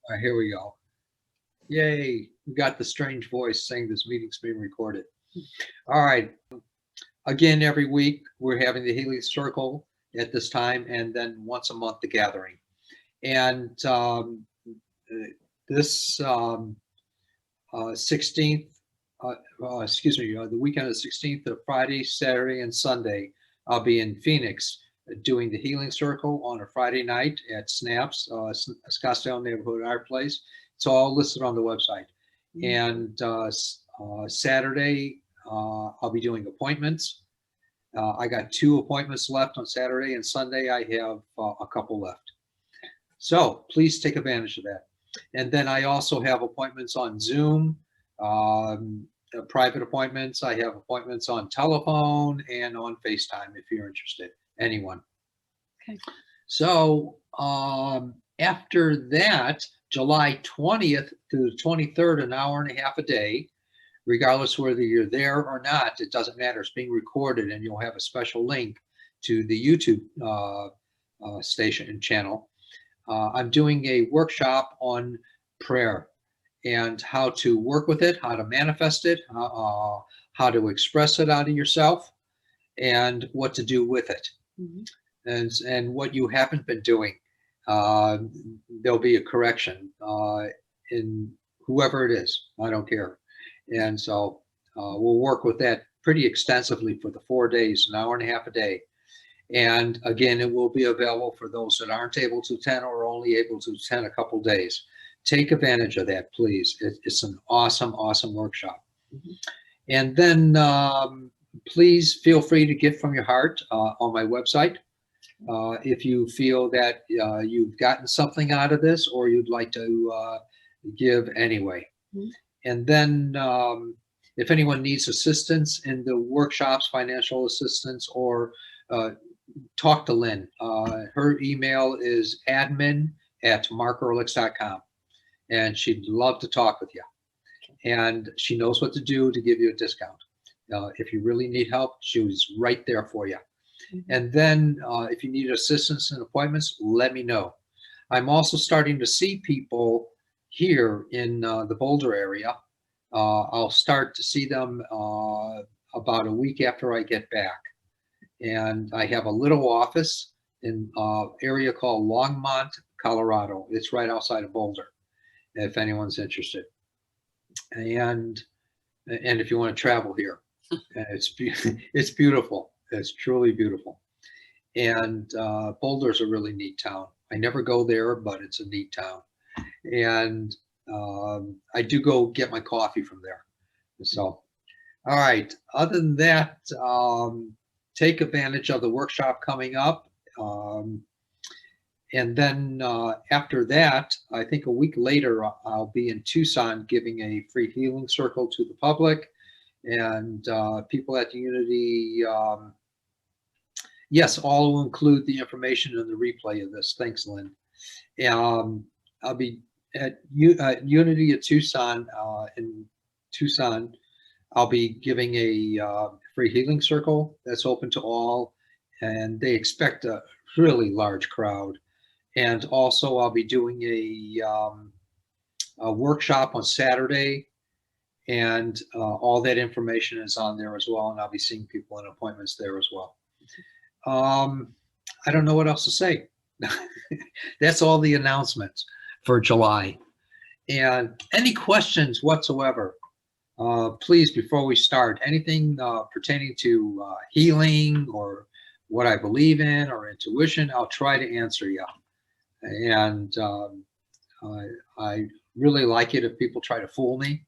All right, here we go. Yay, we got the strange voice saying this meeting's being recorded. All right, again, every week we're having the Healing Circle at this time, and then once a month the gathering. And this 16th, the weekend of the 16th of Friday, Saturday, and Sunday, I'll be in Phoenix doing the Healing Circle on a Friday night at Snaps, Scottsdale Neighborhood Art Place. It's all listed on the website. And Saturday, I'll be doing appointments. I got 2 appointments left on Saturday, and Sunday I have a couple left. So please take advantage of that. And then I also have appointments on Zoom, private appointments. I have appointments on telephone and on FaceTime if you're interested, anyone. Okay. So after that, July 20th to the 23rd, an hour and a half a day, regardless whether you're there or not, it doesn't matter. It's being recorded, and you'll have a special link to the YouTube station and channel. I'm doing a workshop on prayer and how to work with it, how to manifest it, how to express it out of yourself, and what to do with it. And what you haven't been doing. There'll be a correction in whoever it is. I don't care. And so we'll work with that pretty extensively for the 4 days, an hour and a half a day. And again, it will be available for those that aren't able to attend or only able to attend a couple days. Take advantage of that, please. It's an awesome, awesome workshop. And then please feel free to give from your heart on my website. If you feel that you've gotten something out of this, or you'd like to give anyway. And then if anyone needs assistance in the workshops, financial assistance, or talk to Lynn. Her email is admin@markearlix.com, and she'd love to talk with you. And she knows what to do to give you a discount. If you really need help, she's right there for you. And then if you need assistance in appointments, let me know. I'm also starting to see people here in the Boulder area. I'll start to see them about a week after I get back. And I have a little office in an area called Longmont, Colorado. It's right outside of Boulder, if anyone's interested. And if you want to travel here, it's beautiful. It's truly beautiful. And Boulder's a really neat town. I never go there, but it's a neat town. And I do go get my coffee from there. So, all right. Other than that, take advantage of the workshop coming up. And then after that, I think a week later, I'll be in Tucson giving a free healing circle to the public and people at the Unity. Yes, all will include the information in the replay of this. Thanks, Lynn. I'll be at Unity at Tucson, in Tucson. I'll be giving a free healing circle that's open to all, and they expect a really large crowd. And also I'll be doing a workshop on Saturday, and all that information is on there as well, and I'll be seeing people in appointments there as well. I don't know what else to say. That's all the announcements for July. And any questions whatsoever, please, before we start, anything pertaining to healing or what I believe in or intuition, I'll try to answer you. And I really like it if people try to fool me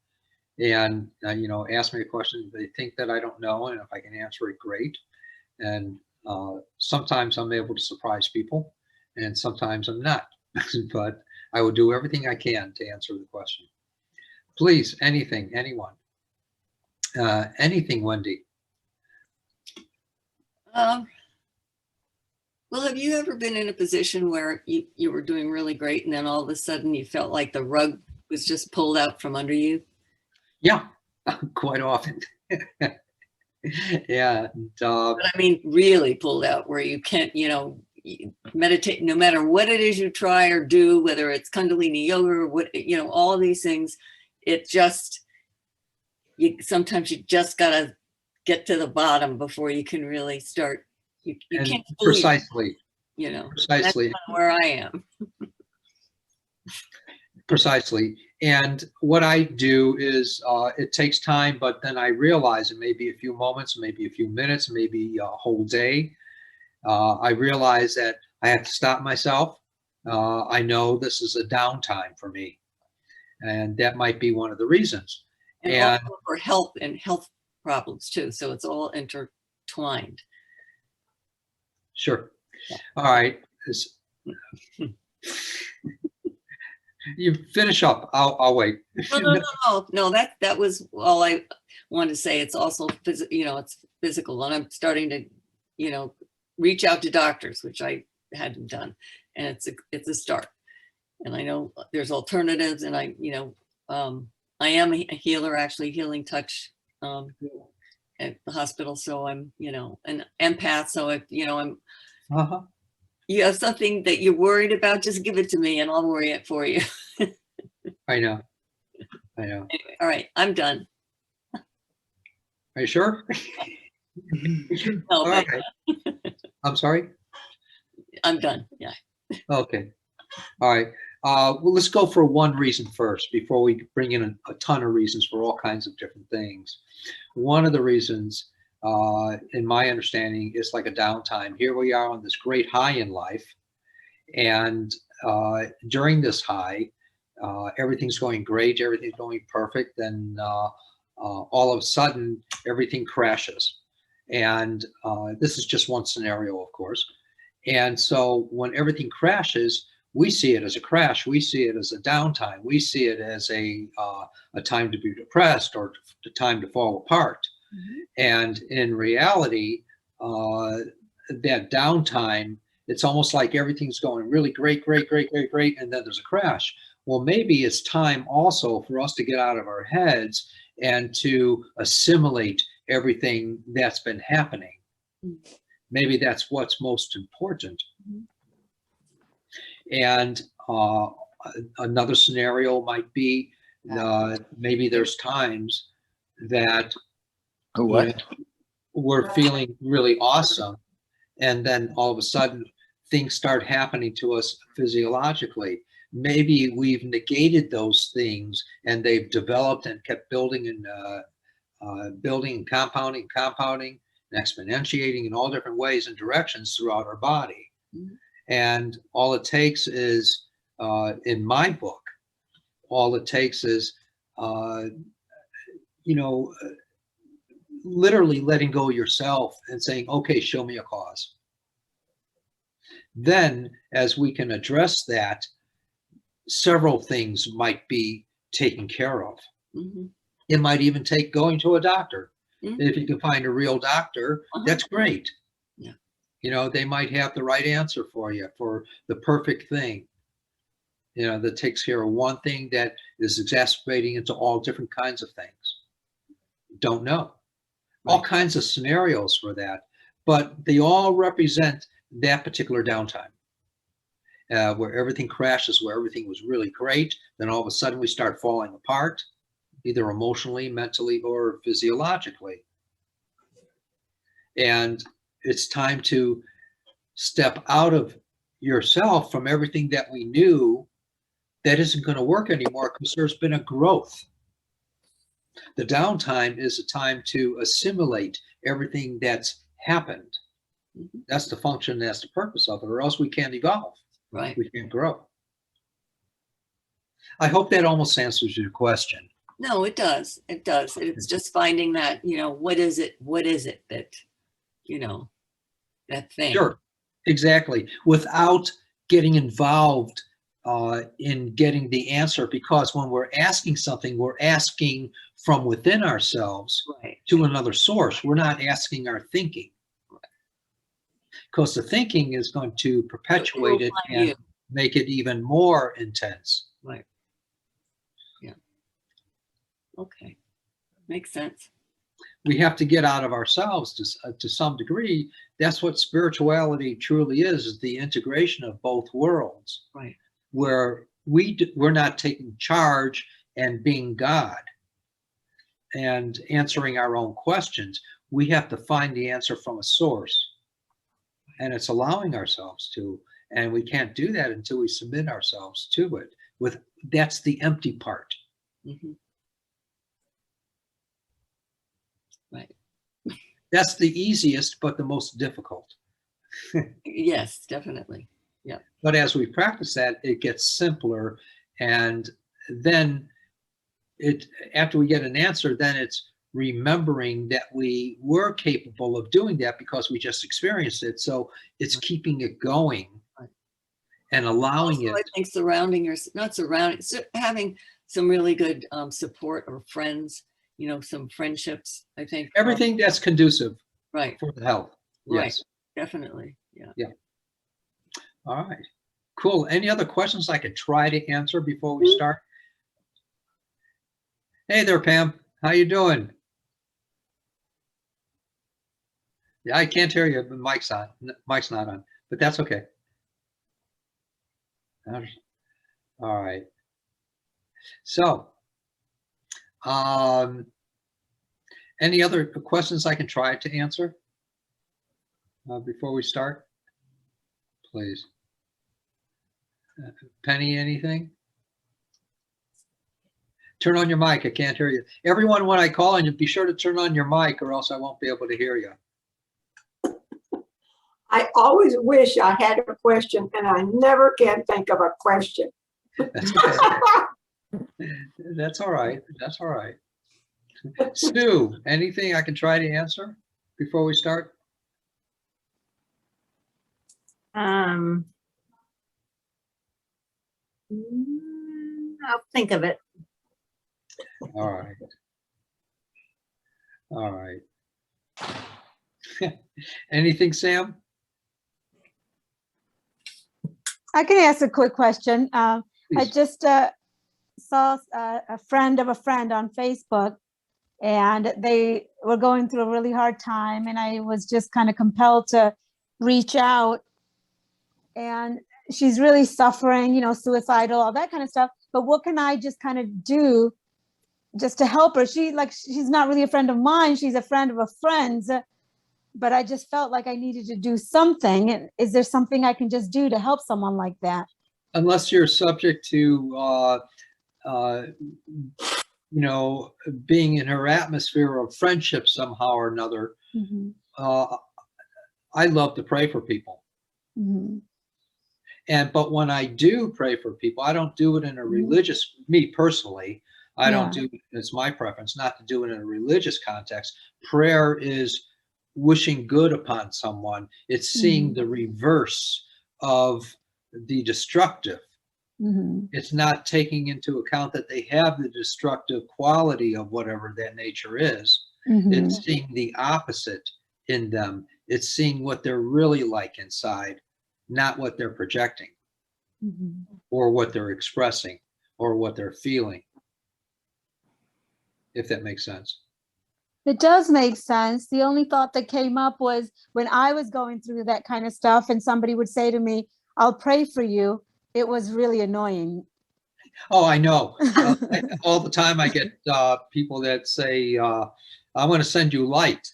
and ask me a question they think that I don't know, and if I can answer it, great. And sometimes I'm able to surprise people, and sometimes I'm not. But I will do everything I can to answer the question. Please, anything, anyone. Anything, Wendy. Well, have you ever been in a position where you were doing really great, and then all of a sudden you felt like the rug was just pulled out from under you? Yeah, quite often. Yeah. But I mean, really pulled out, where you can't, meditate, no matter what it is you try or do, whether it's Kundalini yoga or what, all of these things, it just, sometimes you just gotta get to the bottom before you can really start. You And can't precisely, that's precisely, kind of where I am. precisely. And what I do is it takes time, but then I realize it may be a few moments, maybe a few minutes, maybe a whole day. I realize that I have to stop myself. I know this is a downtime for me, and that might be one of the reasons. And And also for health and health problems too. So it's all intertwined. sure. All right. You finish up. I'll wait. No. That was all I wanted to say. It's also it's physical, and I'm starting to, reach out to doctors, which I hadn't done, and it's a start. And I know there's alternatives, and I am a healer, actually Healing Touch at the hospital. So I'm, an empath. So if I'm, you have something that you're worried about, just give it to me and I'll worry it for you. I know. Anyway, all right, I'm done. Are you sure? No, All right. I'm sorry? I'm done. Yeah. Okay. All right. Well, let's go for one reason first before we bring in a ton of reasons for all kinds of different things. One of the reasons, in my understanding, is like a downtime. Here we are on this great high in life, and during this high, everything's going great, everything's going perfect, then all of a sudden everything crashes. And this is just one scenario, of course. And so when everything crashes, we see it as a crash. We see it as a downtime. We see it as a time to be depressed or a time to fall apart. Mm-hmm. And in reality, that downtime, it's almost like everything's going really great, and then there's a crash. Well, maybe it's time also for us to get out of our heads and to assimilate everything that's been happening. Mm-hmm. Maybe that's what's most important. Mm-hmm. And another scenario might be maybe there's times that we're feeling really awesome, and then all of a sudden things start happening to us physiologically. Maybe we've negated those things and they've developed and kept building and building and compounding and exponentiating in all different ways and directions throughout our body. Mm-hmm. And all it takes is, in my book, all it takes is, literally letting go of yourself and saying, okay, show me a cause. Then, as we can address that, several things might be taken care of. Mm-hmm. It might even take going to a doctor. Mm-hmm. If you can find a real doctor, that's great. They might have the right answer for you, for the perfect thing, that takes care of one thing that is exacerbating into all different kinds of things. Don't know. Right. All kinds of scenarios for that, but they all represent that particular downtime, where everything crashes, where everything was really great. Then all of a sudden we start falling apart, either emotionally, mentally, or physiologically. And it's time to step out of yourself from everything that we knew that isn't going to work anymore, because there's been a growth. The downtime is a time to assimilate everything that's happened. Mm-hmm. That's the function, that's the purpose of it, or else we can't evolve. Right. We can't grow. I hope that almost answers your question. No, it does. It does. It's just finding that, what is it that, that thing. Sure, exactly. Without getting involved in getting the answer, because when we're asking something, we're asking from within ourselves to another source. We're not asking our thinking. Because the thinking is going to perpetuate it and make it even more intense. Right. Yeah. Okay. Makes sense. we have to get out of ourselves to some degree. That's what spirituality truly is the integration of both worlds, Right. where we're not taking charge and being God and answering our own questions. We have to find the answer from a source, and it's allowing ourselves to, and we can't do that until we submit ourselves to it. That's the empty part. Mm-hmm. Right. That's the easiest, but the most difficult. Yes, definitely. Yeah. But as we practice that, it gets simpler. And then after we get an answer, then it's remembering that we were capable of doing that because we just experienced it. So it's keeping it going and allowing Also, it. I think having some really good support or friends, some friendships, I think. Everything that's conducive right. for the health. Right. Yes. Definitely. Yeah. Yeah. All right. Cool. Any other questions I could try to answer before we start? Hey there, Pam. How you doing? Yeah, I can't hear you. The mic's on. Mic's not on, but that's okay. All right. So, any other questions I can try to answer before we start? Please. Penny, anything? Turn on your mic. I can't hear you. Everyone, when I call on you, be sure to turn on your mic or else I won't be able to hear you. I always wish I had a question and I never can think of a question. That's okay. That's all right. That's all right. Sue, anything I can try to answer before we start? I'll think of it. All right. All right. Anything, Sam? I can ask a quick question. I just saw a friend of a friend on Facebook, and they were going through a really hard time, and I was just kind of compelled to reach out. And she's really suffering, suicidal, all that kind of stuff. But what can I just kind of do just to help her? She's not really a friend of mine. She's a friend of a friend's. But I just felt like I needed to do something. And is there something I can just do to help someone like that? Unless you're subject to, being in her atmosphere of friendship somehow or another, Mm-hmm. I love to pray for people. Mm-hmm. But when I do pray for people, I don't do it in a religious, me personally, I don't do it, it's my preference not to do it in a religious context. Prayer is wishing good upon someone. It's seeing the reverse of the destructive. Mm-hmm. It's not taking into account that they have the destructive quality of whatever that nature is. Mm-hmm. It's seeing the opposite in them. It's seeing what they're really like inside, not what they're projecting or what they're expressing or what they're feeling, if that makes sense. It does make sense. The only thought that came up was when I was going through that kind of stuff and somebody would say to me, I'll pray for you. It was really annoying. Oh, I know. All the time I get people that say, I'm going to send you light.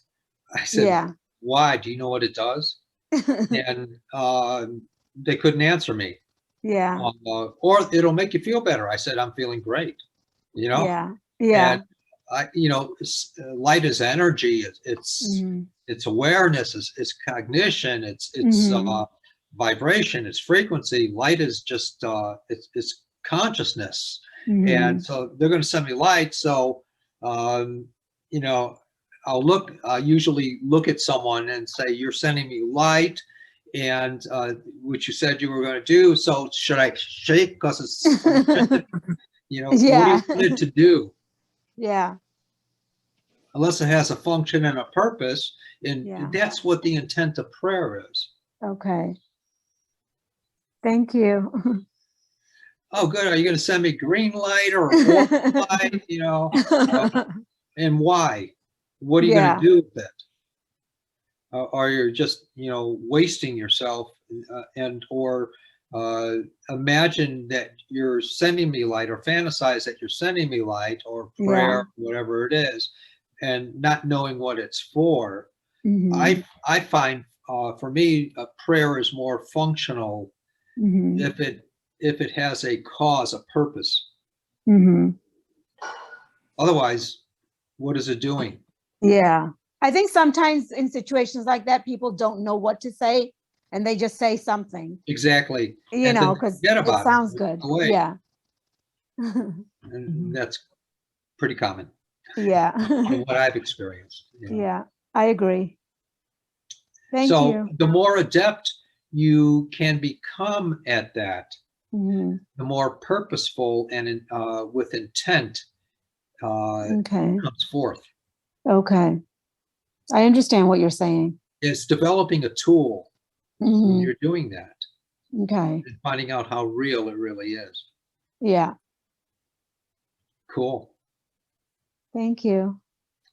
I said, why? Do you know what it does? And they couldn't answer me. Yeah. Or it'll make you feel better. I said, I'm feeling great. Yeah. Yeah. And light is energy. It's awareness. It's cognition. It's vibration. It's frequency. Light is just it's consciousness. And so they're going to send me light. So I'll usually look at someone and say, "You're sending me light." And which you said you were going to do. So should I shake? Because it's, what do you need to do? Yeah. Unless it has a function and a purpose. And that's what the intent of prayer is. Okay. Thank you. Oh, good. Are you going to send me green light or orange light? And why? what are you Yeah. going to do with it? Or you're just, wasting yourself, or imagine that you're sending me light, or fantasize that you're sending me light or prayer, Yeah. whatever it is, and not knowing what it's for. Mhm. I find, for me, a prayer is more functional Mhm. if it has a cause, a purpose. Mhm. Otherwise, what is it doing? Yeah. I think sometimes in situations like that, people don't know what to say and they just say something, Exactly. And then because forget it about it. sounds good. Away. Yeah. And that's pretty common Yeah. from what I've experienced. Yeah. I agree. Thank So you. the more adept you can become at that, Mhm. the more purposeful and with intent Okay. comes forth. Okay. I understand what you're saying. It's developing a tool when Mhm. you're doing that Okay. and finding out how real it really is. Yeah. Cool. Thank you.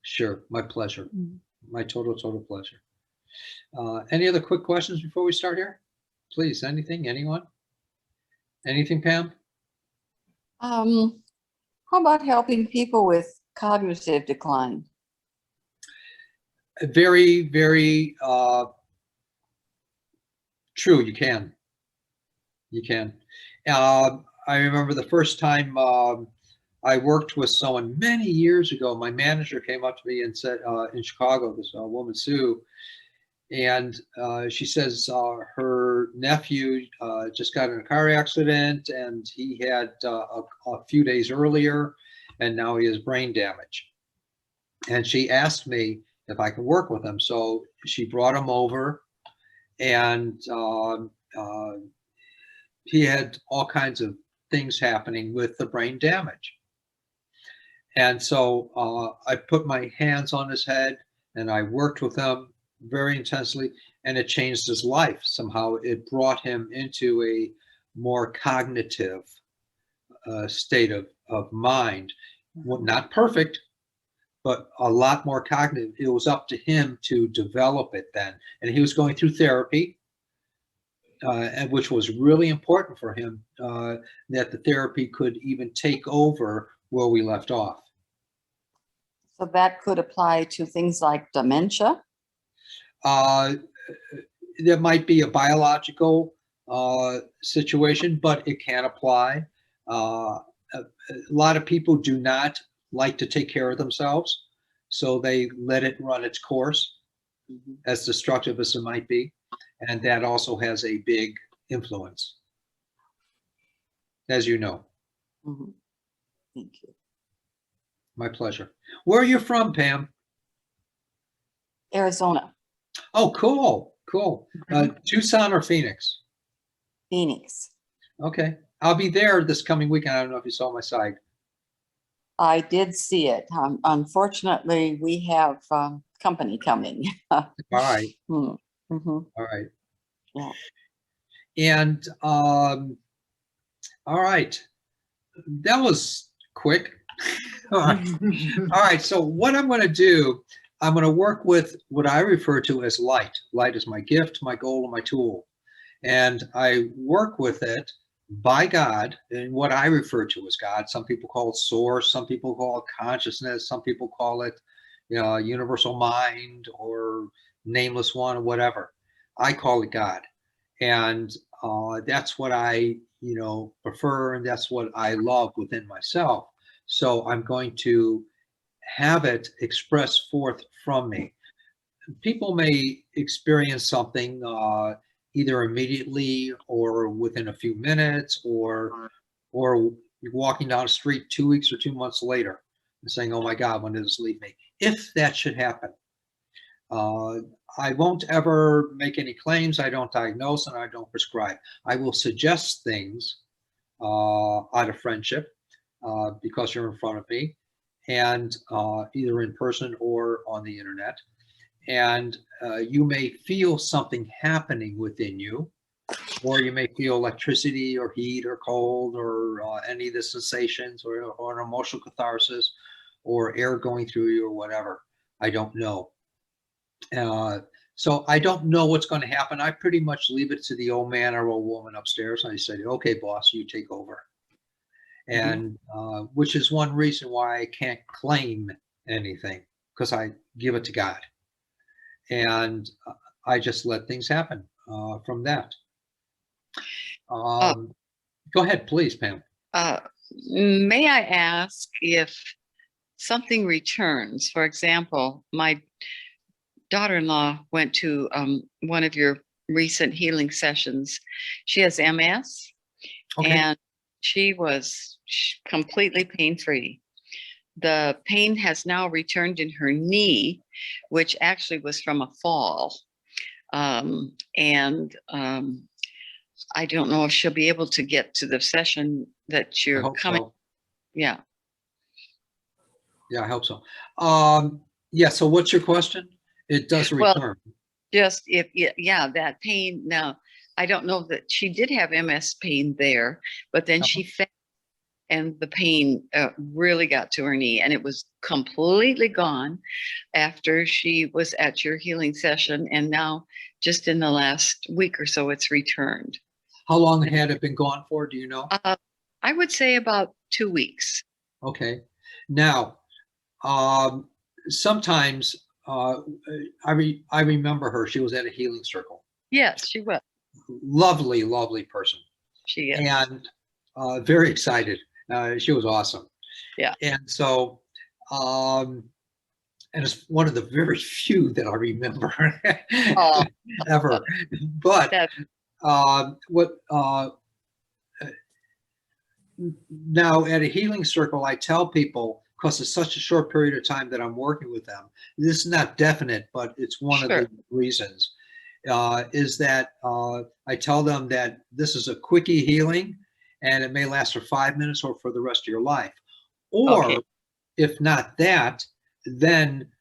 Sure. My pleasure. Mhm. My total pleasure. Any other quick questions before we start here? Please, anything, anyone? Anything, Pam? How about helping people with cognitive decline? Very, very true. You can. You can. I remember the first time I worked with someone many years ago. My manager came up to me and said, in Chicago, this woman, Sue, and she says her nephew just got in a car accident, and he had a few days earlier, and now he has brain damage. And she asked me if I could work with him. So she brought him over, and he had all kinds of things happening with the brain damage. And so I put my hands on his head and I worked with him very intensely, and it changed his life. Somehow it brought him into a more cognitive state of mind. Well, not perfect, but a lot more cognitive. It was up to him to develop it then. And he was going through therapy, and which was really important for him, that the therapy could even take over where we left off. So that could apply to things like dementia. Uh, there might be a biological situation, but it can apply. A lot of people do not like to take care of themselves, so they let it run its course, as destructive as it might be. And that also has a big influence, as you know. Mhm. Thank you. My pleasure. Where are you from, Pam? Arizona, Oh, cool, cool. Tucson or Phoenix? Phoenix. Okay. I'll be there this coming weekend. I don't know if you saw my site. I did see it. Unfortunately, we have company coming. All right. Mhm. All right. Yeah. And all right. That was quick. All right. All right. So what I'm going to do, I'm going to work with what I refer to as light. Light is my gift, my goal, and my tool. And I work with it by God, and what I refer to as God. Some people call it source, some people call it consciousness, some people call it universal mind or nameless one or whatever. I call it God. And that's what I prefer, and that's what I love within myself. So I'm going to have it express forth from me. People may experience something either immediately or within a few minutes, or walking down the street 2 weeks or 2 months later and saying, oh my God, when did this leave me? If that should happen. I won't ever make any claims. I don't diagnose and I don't prescribe. I will suggest things out of friendship because you're in front of me, and either in person or on the internet. And you may feel something happening within you, or you may feel electricity or heat or cold or any of the sensations, or an emotional catharsis or air going through you or whatever. I don't know. So I don't know what's going to happen. I pretty much leave it to the old man or old woman upstairs. I said, okay, boss, you take over. And which is one reason why I can't claim anything, because I give it to God. And I just let things happen from that. Go ahead, please, Pam. May I ask if something returns? For example, my daughter-in-law went to one of your recent healing sessions. She has MS, Okay. and she was completely pain-free. The pain has now returned in her knee, which actually was from a fall. I don't know if she'll be able to get to the session that I you're hope coming. so. Yeah. Yeah, I hope so. Yeah, so what's your question? It does Well, return. just if, yeah, that pain. Now, I don't know that she did have MS pain there, but then she fell and the pain really got to her knee, and it was completely gone after she was at your healing session. And now just in the last week or so, it's returned. How long had it been gone for? Do you know? I would say about 2 weeks. Okay. Now, sometimes I remember her. She was at a healing circle. Yes, she was. Lovely, lovely person. She is. And very excited. She was awesome. Yeah. And so, and it's one of the very few that I remember Oh, ever. But that, now at a healing circle, I tell people, because it's such a short period of time that I'm working with them, this is not definite, but it's one of Sure. the reasons, is that I tell them that this is a quickie healing and it may last for 5 minutes or for the rest of your life. Or Okay. if not that, then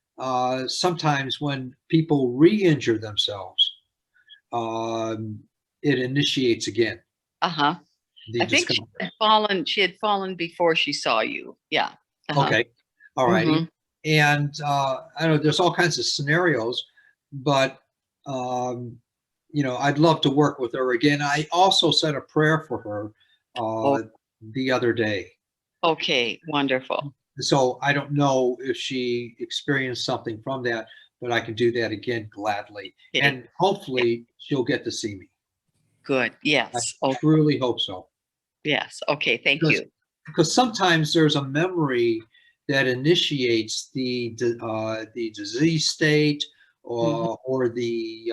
sometimes when people re-injure themselves, it initiates again. Uh-huh. The I think discomfort. she had fallen before she saw you. Yeah. Uh-huh. Okay. All righty. Mhm. And I know there's all kinds of scenarios, but I'd love to work with her again. I also said a prayer for her the other day. Okay, wonderful. So I don't know if she experienced something from that, but I can do that again gladly. Okay. And hopefully she'll get to see me. Good. I Yes. Okay. truly hope so. Yes. Okay. Thank Because- you. Because sometimes there's a memory that initiates the disease state or the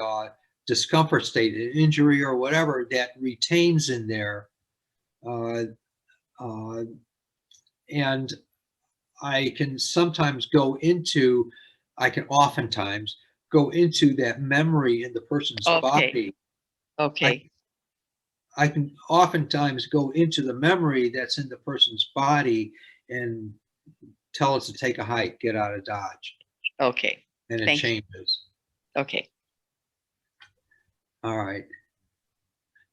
discomfort state, an injury or whatever, that retains in there. And I can oftentimes go into that memory in the person's Okay. body. Okay. I can oftentimes go into the memory that's in the person's body and tell it to take a hike, get out of Dodge, Okay. and it Thank you. changes. Okay. All right.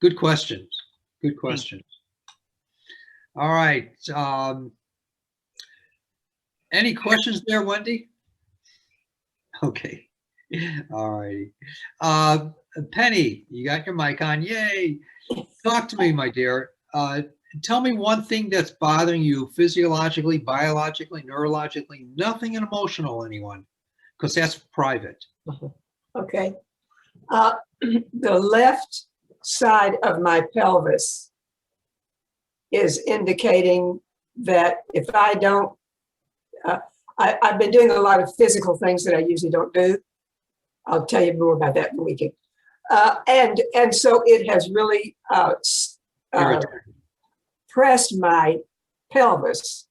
Good questions. Good questions. All right. Any questions there, Wendy? Okay. All righty. Penny, you got your mic on. Yay. Talk to me, my dear. Tell me one thing that's bothering you physiologically, biologically, neurologically, nothing emotional, anyone, because that's private. Okay. The left side of my pelvis is indicating that if I don't, I've been doing a lot of physical things that I usually don't do. I'll tell you more about that in the weekend. And so it has really pressed my pelvis.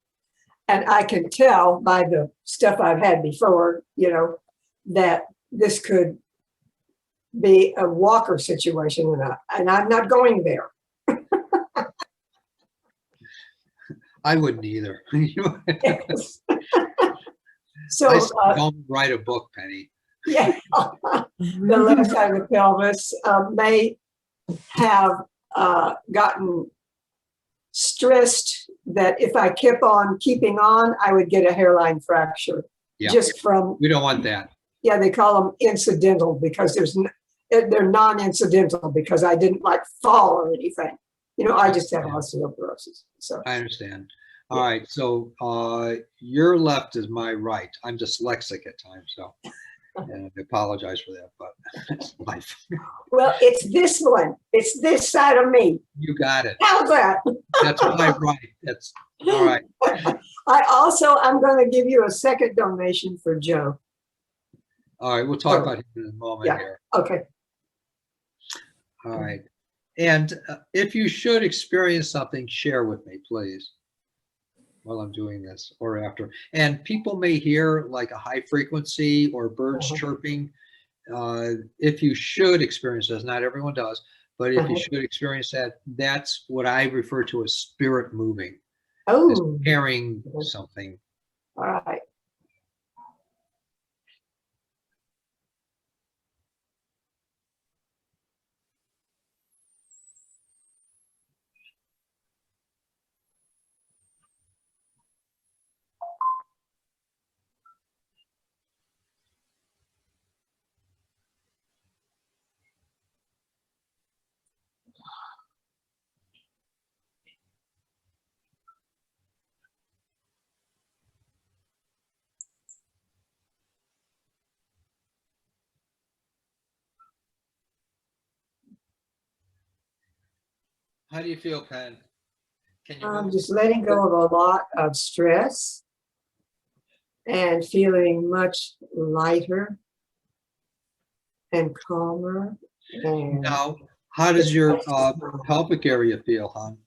And I can tell by the stuff I've had before, that this could be a walker situation, and I'm not going there. I wouldn't either. So don't write a book, Penny. yeah, the left side of the pelvis may have gotten stressed, that if I kept on keeping on, I would get a hairline fracture. Yeah. just from, We don't want that. yeah, they call them incidental because they're non-incidental because I didn't like fall or anything. You know, I just have Yeah. osteoporosis. So, I understand. All right, so your left is my right. I'm dyslexic at times, so and I apologize for that, but it's life. well, it's this one. It's this side of me. You got it. How's that? That's my right. That's all right. I'm going to give you a second donation for Joe. All right, we'll talk about him in a moment Yeah. here. Okay. All right. And if you should experience something, share with me, please, while I'm doing this or after. And people may hear like a high frequency or birds chirping. If you should experience this, not everyone does, but if you should experience that, that's what I refer to as spirit moving, as Oh, carrying something. all right. How do you feel, Pen? Can you I'm move? just letting go of a lot of stress and feeling much lighter and calmer. And Now, how does your pelvic area feel, hon?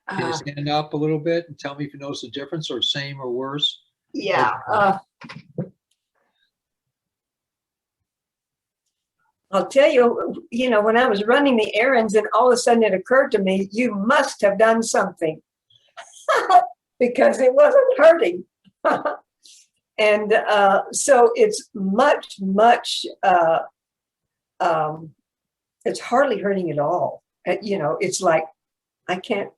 Can you uh, stand up a little bit and tell me if you notice a difference or same or worse? yeah, I'll tell you, you know, when I was running the errands and all of a sudden it occurred to me, you must have done something because it wasn't hurting. And so it's much, it's hardly hurting at all. You know, it's like, I can't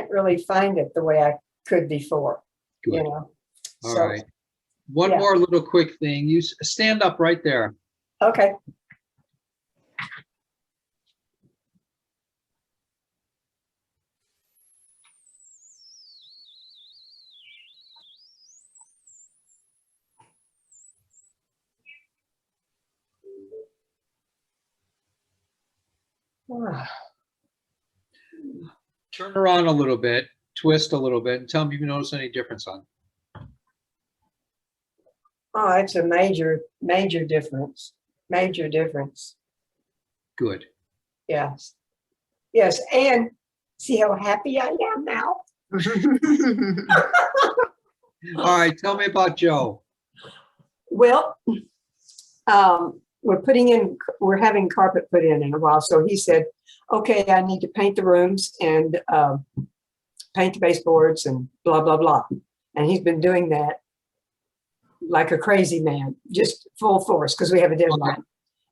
really find it the way I could before, Good. you know? All So, right. One yeah. more little quick thing. You stand up right there. okay. Turn around a little bit, twist a little bit, and tell me if you notice any difference on. Oh, it's a major difference. Major difference. Good. Yes. Yes. And see how happy I am now? All right. Tell me about Joe. Well, we're having carpet put in a while. So he said, okay, I need to paint the rooms and paint the baseboards and blah, blah, blah. And he's been doing that like a crazy man, just full force because we have a deadline. Okay.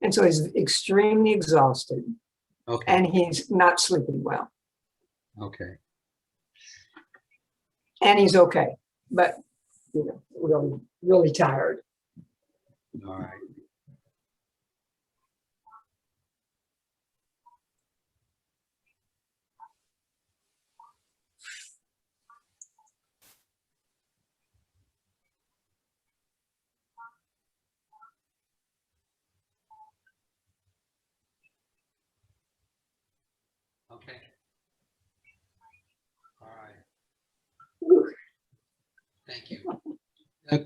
And so he's extremely exhausted. Okay. And he's not sleeping well. Okay. And he's okay, but you know, really, really tired. All right. Okay. All right. Thank you.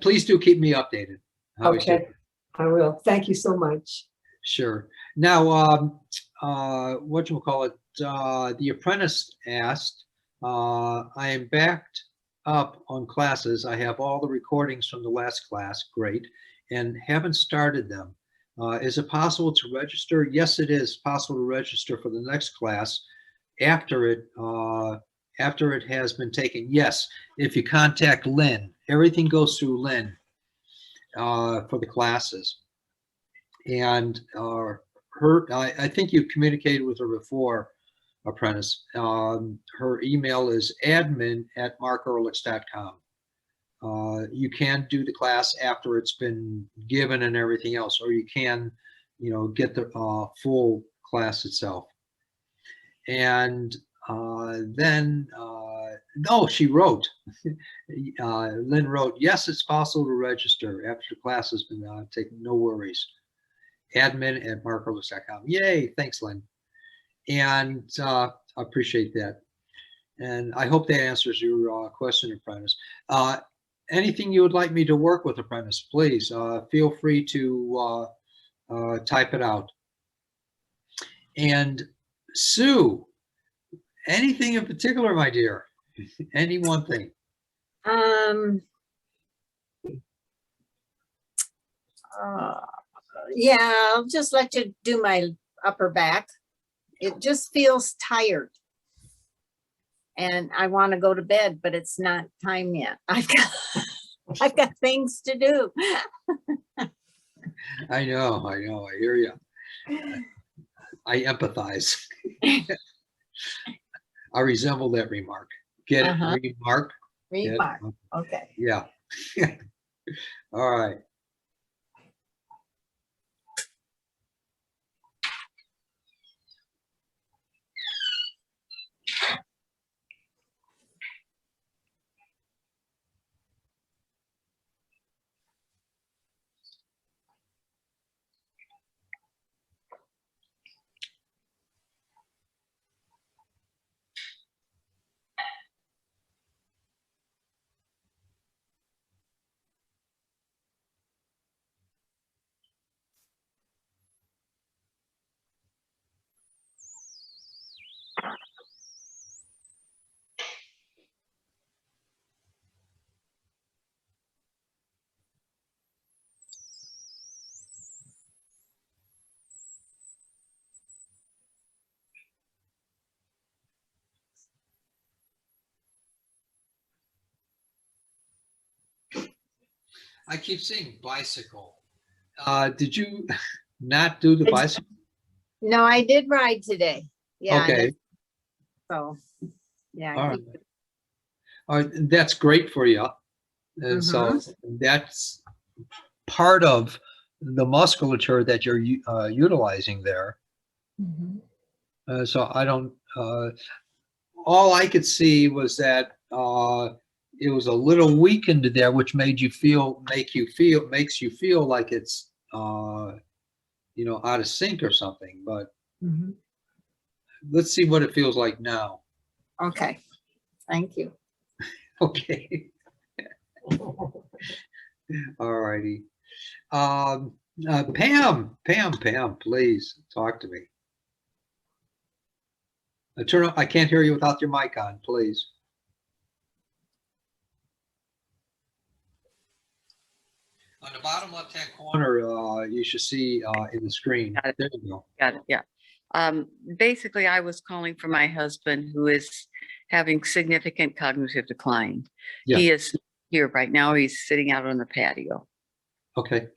Please do keep me updated. Okay, I will. Thank you so much. Sure. Now, whatchamacallit, the apprentice asked, I am backed up on classes. I have all the recordings from the last class, great, and haven't started them. Is it possible to register? Yes, it is possible to register for the next class after it has been taken. Yes, if you contact Lynn, everything goes through Lynn for the classes. And I think you've communicated with her before, apprentice. Her email is admin@markearlix.com. you can do the class after it's been given and everything else, or you can, get the full class itself. And then, no, she wrote, Lynn wrote, yes, it's possible to register after the class has been taken, no worries. admin@markerless.com. Yay, thanks, Lynn. And I appreciate that. And I hope that answers your question, Apprentice. Anything you would like me to work with, Apprentice, please feel free to type it out. And Sue, anything in particular, my dear? Any one thing? Yeah, I'll just let you do my upper back. It just feels tired. And I want to go to bed, but it's not time yet. I've got things to do. I know, I hear you. I empathize. I resemble that remark. Get it? Remark? Remark. Okay. Yeah. All right. I keep seeing bicycle. Did you not do the bicycle? No, I did ride today. Yeah. Okay. So, yeah. All right. All right. That's great for you. And so that's part of the musculature that you're utilizing there. So I don't, all I could see was that it was a little weakened there, which makes you feel like it's, out of sync or something, but let's see what it feels like now. Okay. Thank you. Okay. All righty. Pam, please talk to me. I can't hear you without your mic on, please. On the bottom left-hand corner, you should see in the screen. Got it. There you go. Got it. Yeah. Basically, I was calling for my husband who is having significant cognitive decline. Yeah. He is here right now. He's sitting out on the patio. Okay.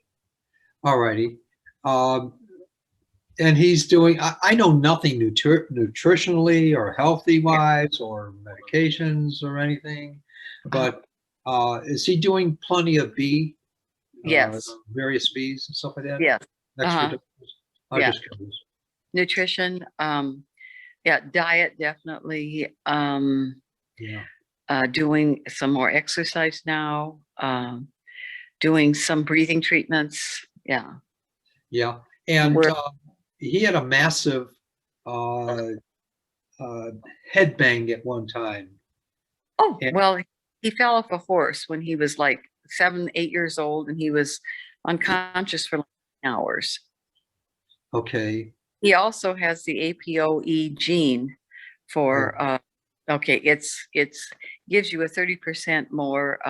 All righty. And he's doing, I know nothing nutritionally or healthy wise or medications or anything, but is he doing plenty of B? Yes. Various Bs and stuff like that? Yes. Extra doses? I'm Yeah. just curious. Nutrition. Yeah. Diet, definitely. Yeah. Doing some more exercise now. Doing some breathing treatments. Yeah. Yeah. And We're- he had a massive head bang at one time. Oh, And- well, he fell off a horse when he was like 7, 8 years old, and he was unconscious for like hours. Okay. He also has the APOE gene for, okay, it's gives you a 30% more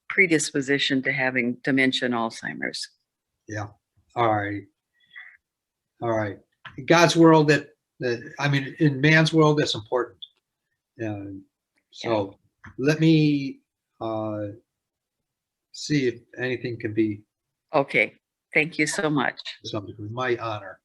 predisposition to having dementia and Alzheimer's. Yeah. All right. All right. In God's world, in man's world, that's important. So let me see if anything can be Okay, thank you so much. to some degree. My honor.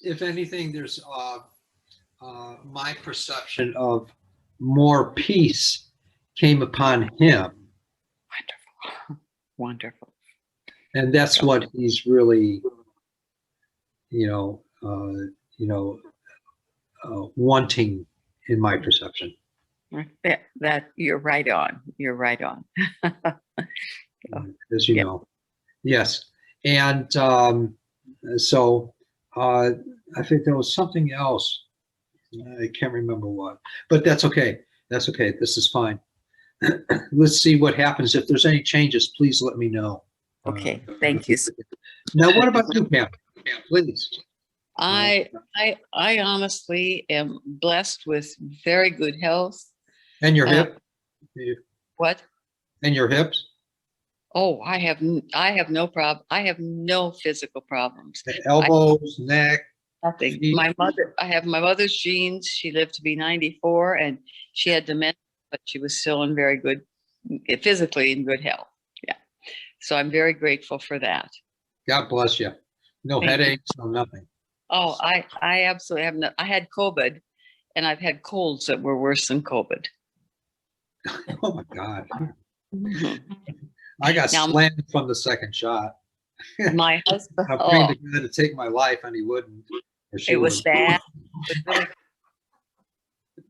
if anything, there's my perception of more peace came upon him, Wonderful. Wonderful. and that's what he's really, you know, wanting in my perception. That you're right on. You're right on. As you Yep. know. Yes. And so I think there was something else. I can't remember what, but that's okay. That's okay. This is fine. Let's see what happens. If there's any changes, please let me know. Okay, thank you. Now, what about you, Pam? Please. I honestly am blessed with very good health. And your Uh, hip? What? And your hips? Oh, I have no problem. I have no physical problems. Elbows, neck? Nothing. feet? I have my mother's genes. She lived to be 94 and she had dementia, but she was still in very good, physically in good health. Yeah. So I'm very grateful for that. God bless you. No Thank you. headaches, no nothing. Oh, I absolutely have no, I had COVID and I've had colds that were worse than COVID. Oh my God. I got Now- slammed from the second shot. My husband, I'm praying oh, to God to take my life, and he wouldn't. Or she it was wouldn't. bad. It was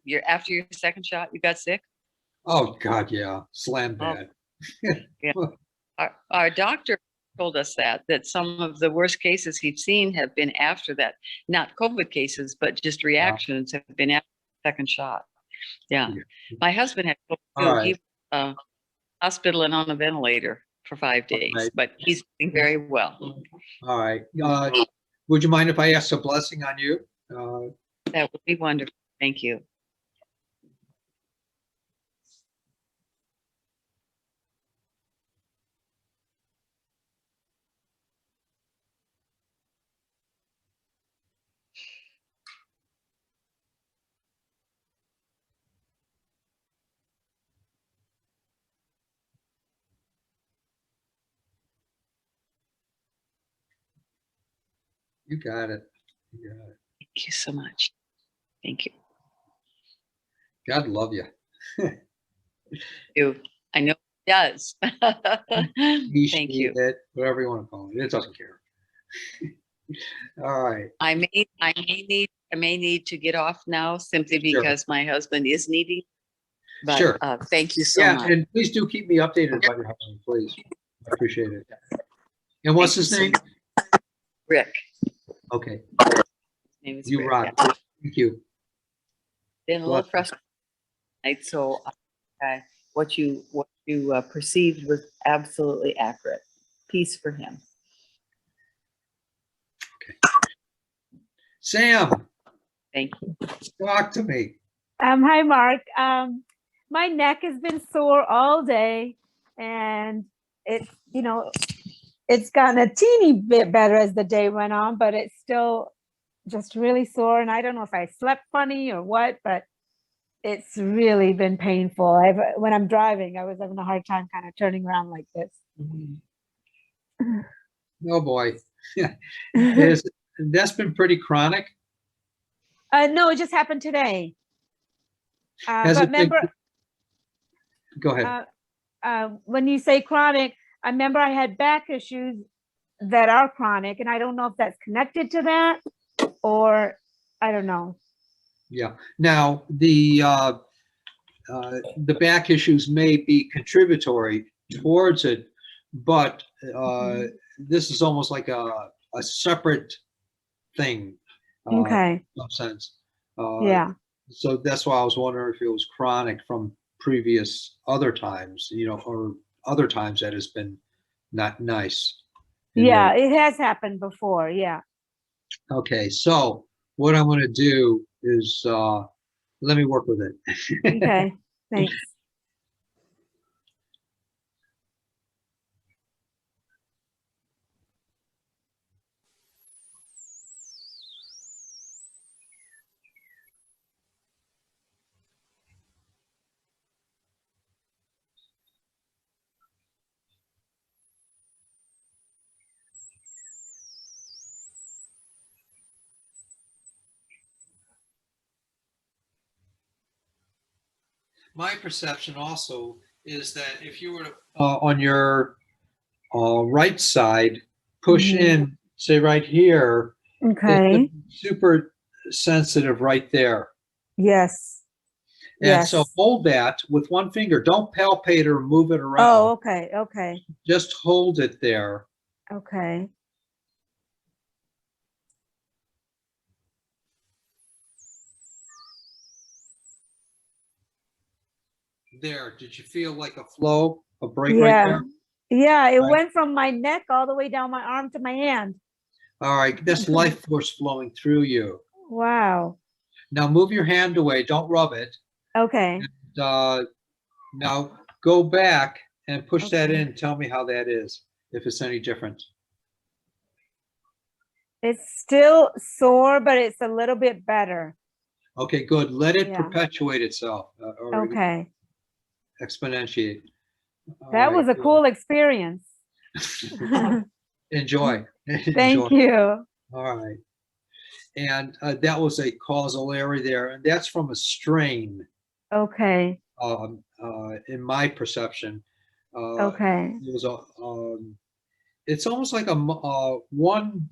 really, after your second shot, you got sick? Oh God, yeah, slam Oh. bad. Yeah. Our doctor told us that some of the worst cases he'd seen have been after that, not COVID cases, but just reactions have been after the second shot. Yeah. My husband had COVID All too. right. He was hospital and on a ventilator for 5 days, Right. but he's doing very well. All right. Would you mind if I asked a blessing on you? That would be wonderful. Thank you. You got it. You got it. Thank you so much. Thank you. God love you. I know it does. Thank Appreciate you. it, whatever you want to call it. It doesn't care. All right. I may need to get off now simply Sure. because my husband is needing. But Sure. thank you so Yeah, much. and please do keep me updated about your husband, please. I appreciate it. And what's Thank his you name? so much. Rick. Okay. His name is You Rick. rock. Yeah. Thank you. Been a little Bless you. frustrated, tonight, so what you perceived was absolutely accurate. Peace for him. Sam, Thank you. talk to me. Hi, Mark. My neck has been sore all day, and it's, it's gotten a teeny bit better as the day went on, but it's still just really sore. And I don't know if I slept funny or what, but it's really been painful. When I'm driving, I was having a hard time kind of turning around like this. Oh boy. That's been pretty chronic. No, it just happened today. Has But it been- remember, Go ahead. when you say chronic, I remember I had back issues that are chronic, and I don't know if that's connected to that or I don't know. Yeah. Now, the back issues may be contributory towards it, but this is almost like a separate thing. Okay. In some sense. Yeah. So that's why I was wondering if it was chronic from previous other times, or other times that has been not nice. Yeah, it has happened before. Yeah. Okay, so what I'm going to do is let me work with it. Okay. Thanks. My perception also is that if you were to, on your right side, push Mhm. in, say right here, Okay. it's super sensitive right there. Yes. And so Yes. hold that with one finger. Don't palpate or move it Oh, around. okay. Okay. Just hold it there. Okay. There. Did you feel like a flow, a break right Yeah. there? Yeah. It Right. went from my neck all the way down my arm to my hand. All right. That's life force flowing through you. Wow. Now move your hand away. Don't rub it. Okay. Uh, now go back and push that Okay. in. Tell me how that is, if it's any different. It's still sore, but it's a little bit better. Okay, good. Let it Yeah. perpetuate itself or Okay. exponentiate. All That right, was a good. cool experience. Enjoy. Thank Enjoy. you. All right. And that was a causal area there, and that's from a strain, Okay. in my perception. Okay. It was it's almost like one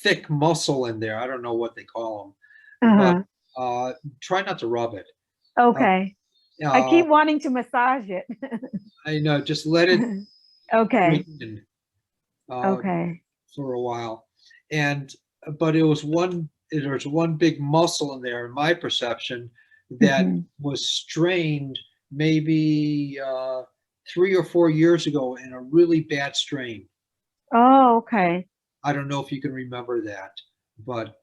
thick muscle in there. I don't know what they call them, but Uh-huh. try not to rub it. Okay. I Uh, keep wanting to massage it. I know, just let it Okay. sink in Okay. for a while. And but there's one big muscle in there, in my perception, that Mhm. was strained maybe 3 or 4 years ago in a really bad strain. Oh, okay. I don't know if you can remember that, but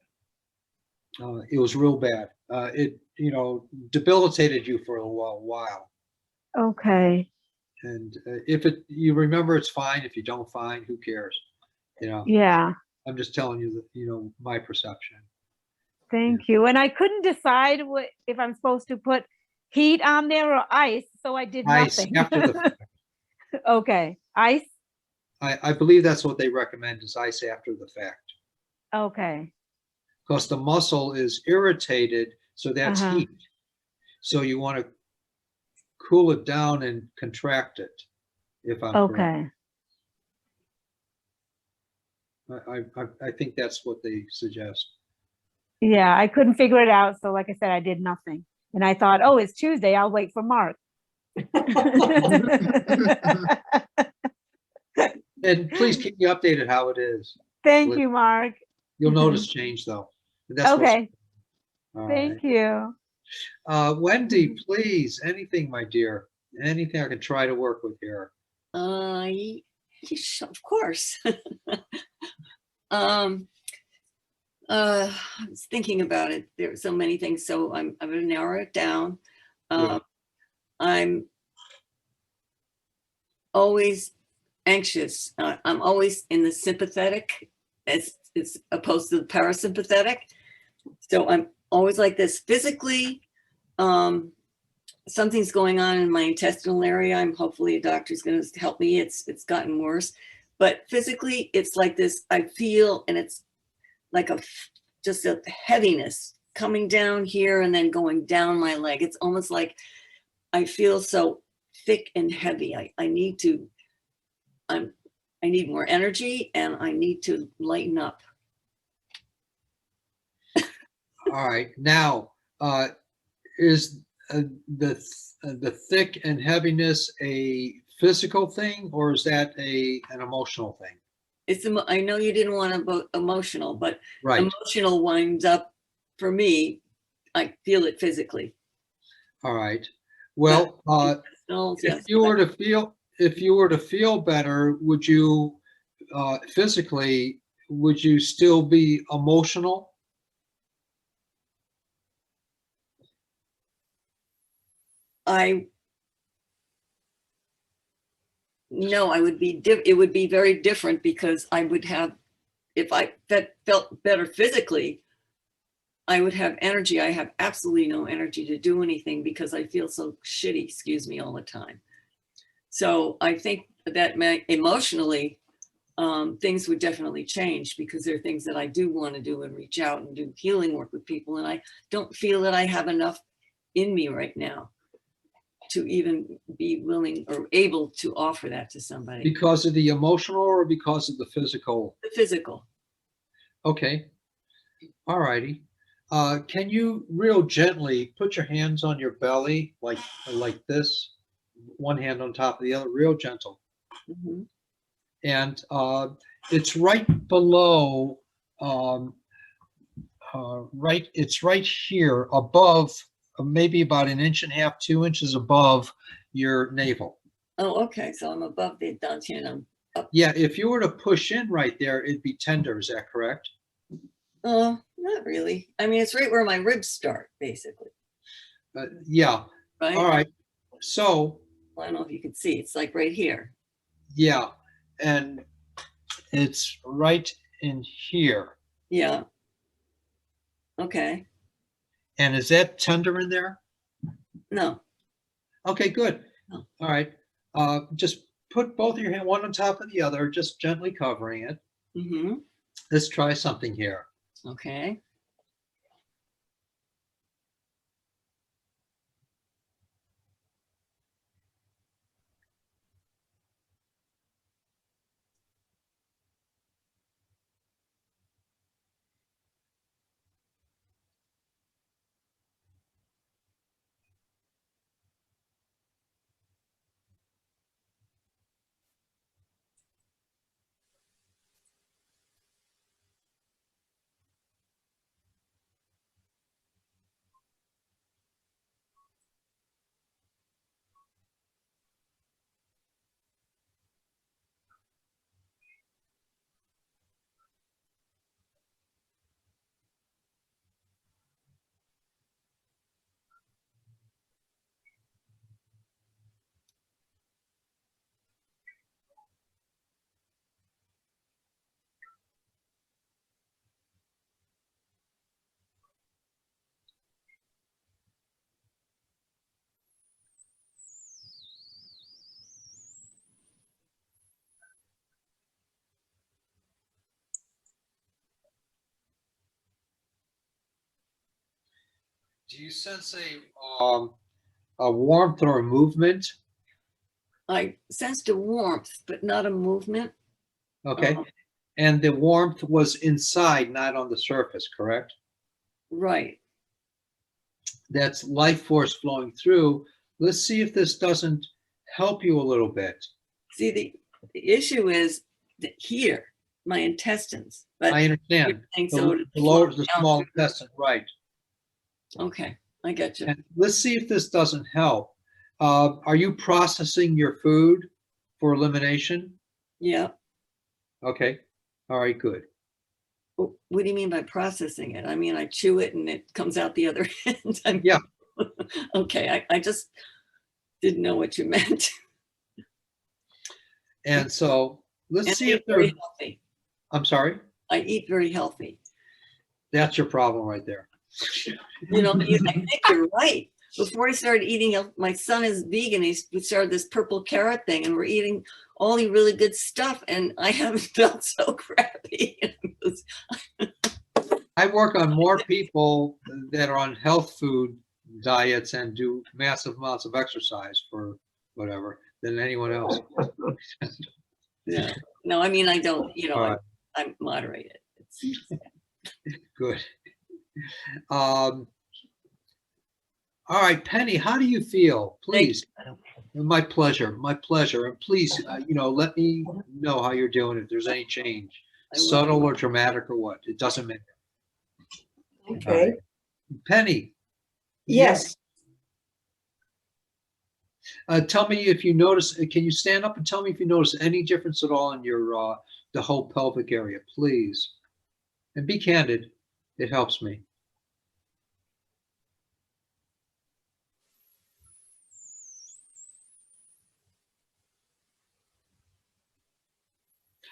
it was real bad. It debilitated you for a while. Okay. And if you remember, it's fine. If you don't, fine. Who cares? Yeah. I'm just telling you that my perception. Thank you. And I couldn't decide if I'm supposed to put heat on there or ice, so I did Ice nothing. after the fact. Okay. Ice? I believe that's what they recommend is ice after the fact, Okay. because the muscle is irritated, so that's Uh-huh. heat. So you want to cool it down and contract it, if I'm correct. Okay. I think that's what they suggest. Yeah, I couldn't figure it out. So like I said, I did nothing. And I thought, oh, it's Tuesday. I'll wait for Mark. And please keep me updated how it is. Thank you, Mark. You'll notice change though. And that's what's Okay. all Thank right. you. Wendy, please, anything, my dear, anything I can try to work with here. Of course. I was thinking about it. There are so many things, so I'm going to narrow it down. Yeah. I'm always anxious. I'm always in the sympathetic as opposed to the parasympathetic. So I'm always like this. Physically, something's going on in my intestinal area. Hopefully a doctor's going to help me. It's gotten worse, but physically it's like this. I feel, and it's like just a heaviness coming down here and then going down my leg. It's almost like I feel so thick and heavy. I need more energy and I need to lighten up. All right. Now, is the thick and heaviness a physical thing, or is that an emotional thing? I know you didn't want to emotional, but Right. emotional winds up for me. I feel it physically. All right. Well, if you were to feel better, would you physically, would you still be emotional? No, it would be very different because I would have, if I felt better physically, I would have energy. I have absolutely no energy to do anything because I feel so shitty, excuse me, all the time. So I think that emotionally, things would definitely change because there are things that I do want to do and reach out and do healing work with people. And I don't feel that I have enough in me right now. to even be willing or able to offer that to somebody. Because of the emotional or because of the physical? The physical. Okay. All righty. Can you real gently put your hands on your belly like this, one hand on top of the other, real gentle. Mhm. And it's right below, it's right here above, maybe about an inch and a half, 2 inches above your navel. Oh, okay. So I'm above the dantian. I'm up. Yeah, if you were to push in right there, it'd be tender. Is that correct? Oh, not really. I mean, it's right where my ribs start, basically. Yeah. Right. All right. So, I don't know if you can see. It's like right here. yeah. And it's right in here. Yeah. Okay. And is that tender in there? No. Okay, good. No. All right. Just put both of your hands one on top of the other, just gently covering it. Mm-hmm. Let's try something here. Okay. Do you sense a warmth or a movement? I sensed a warmth, but not a movement. Okay. And the warmth was inside, not on the surface, correct? Right. That's life force flowing through. Let's see if this doesn't help you a little bit. See, the issue is that here, my intestines. But I understand. you're saying so The it lower, flows the down small through- intestine, right. Okay, I get you. And let's see if this doesn't help. Are you processing your food for elimination? Yeah. Okay. All right, good. What do you mean by processing it? I mean, I chew it and it comes out the other end. I mean, Yeah. Okay, I just didn't know what you meant. And so let's And see I if eat very they're, healthy. I'm sorry, I eat very healthy. that's your problem right there. You know, I think you're right. Before I started eating, my son is vegan. We started this purple carrot thing, and we're eating all the really good stuff. And I haven't felt so crappy. I work on more people that are on health food diets and do massive amounts of exercise for whatever than anyone else. Yeah. No, I mean, I don't. You know, All right. I'm moderated. Good. All right, Penny, how do you feel? Please. My pleasure. My pleasure. And please, let me know how you're doing, if there's any change, I will. subtle or dramatic or what. It doesn't matter. Okay, Penny, yes. tell me if you notice, can you stand up and tell me if you notice any difference at all in your, the whole pelvic area, please? And be candid. It helps me.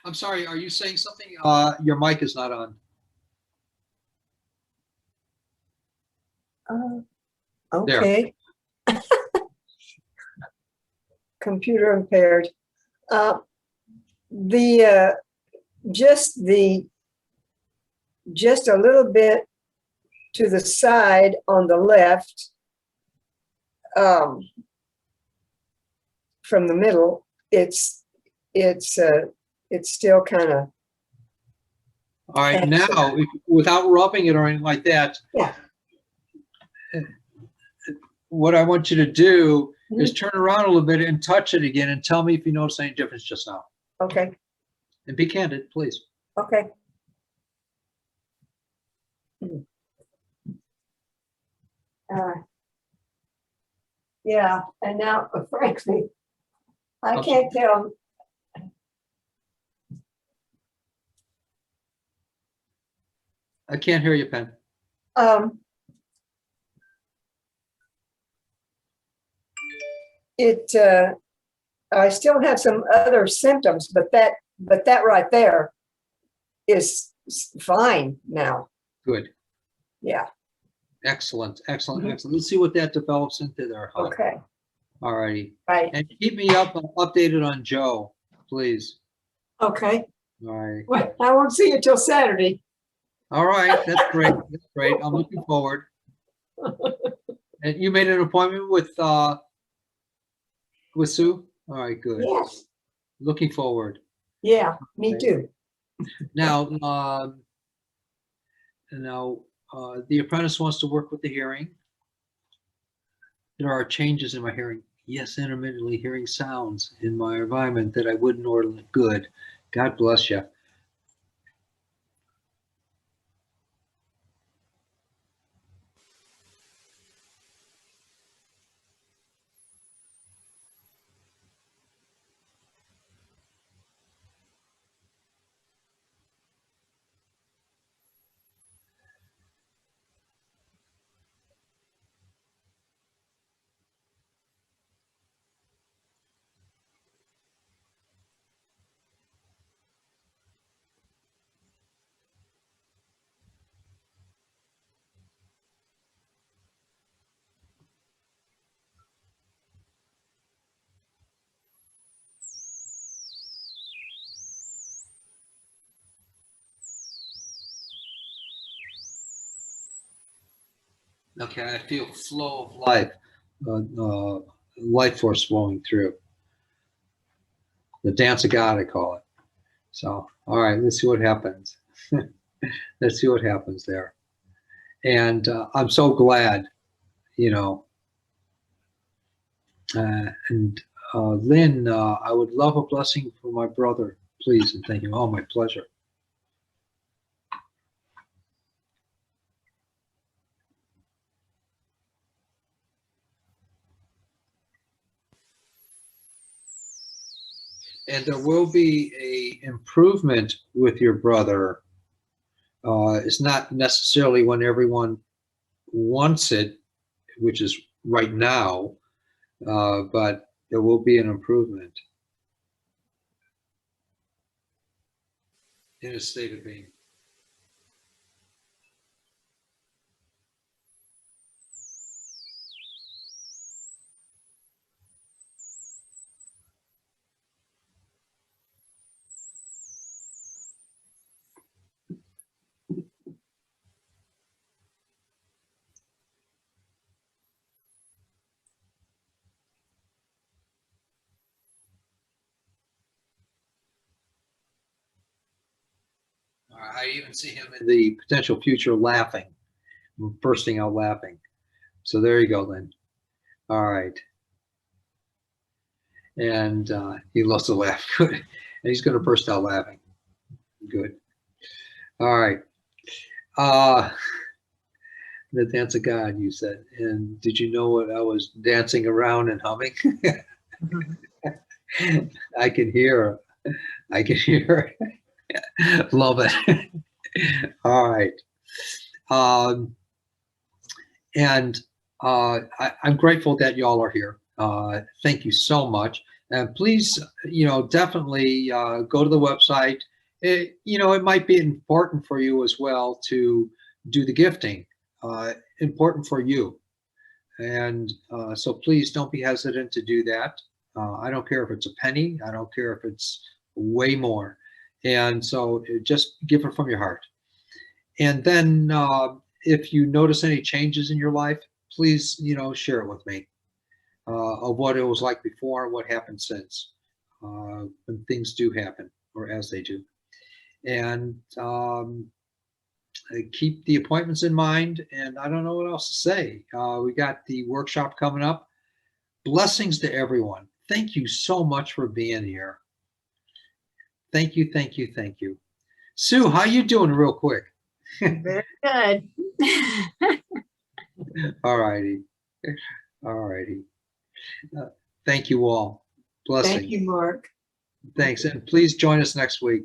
I'm sorry, are you saying something? Your mic is not on. Okay. Computer impaired. The just a little bit to the side on the left, from the middle, it's still kind of, All right, now, without rubbing it or anything like that, yeah. what I want you to do is turn around a little bit and touch it again and tell me if you notice any difference just now. Okay, And be candid, please. okay. Yeah, and now frankly, I can't tell. I can't hear you, Pen. I still have some other symptoms, but that right there is fine now. Good. Yeah, Excellent, excellent, Mhm. excellent. Let's see what that develops into there. Hon. okay, All righty. right, And keep me updated on Joe, please. okay. All right. Well, I won't see you till Saturday. All right, that's great. That's great. I'm looking forward. And you made an appointment with Sue? All right, good. Yes, Looking forward. yeah, me Okay. too. Now, the apprentice wants to work with the hearing. There are changes in my hearing. Yes, intermittently hearing sounds in my environment that I wouldn't ordinarily. Good. God bless you. Okay, I feel flow of life, life force flowing through. The dance of God, I call it. So, all right, let's see what happens. Let's see what happens there. And I'm so glad, you know. And Lynn, I would love a blessing for my brother, please, and thank you. Oh, my pleasure. And there will be a improvement with your brother. It's not necessarily when everyone wants it, which is right now, but there will be an improvement in his state of being. I even see him in the potential future laughing, bursting out laughing. So there you go, Lynn. All right. And he loves to laugh. Good. And he's going to burst out laughing. Good. All right. The dance of God, you said. And did you know what I was dancing around and humming? I can hear. I can hear. Love it. All right. And I'm grateful that y'all are here. Thank you so much. And please, definitely go to the website. It might be important for you as well to do the gifting. Important for you. And so please don't be hesitant to do that. I don't care if it's a penny. I don't care if it's way more. And so just give it from your heart. And then if you notice any changes in your life, please, share it with me. of what it was like before and what happened since, when things do happen, or as they do. And keep the appointments in mind. And I don't know what else to say. We got the workshop coming up. Blessings to everyone. Thank you so much for being here. Thank you, thank you, thank you. Sue, how you doing real quick? Very good. All righty. All righty. Thank you all. Blessings. Thank you, Mark. Thanks. And please join us next week.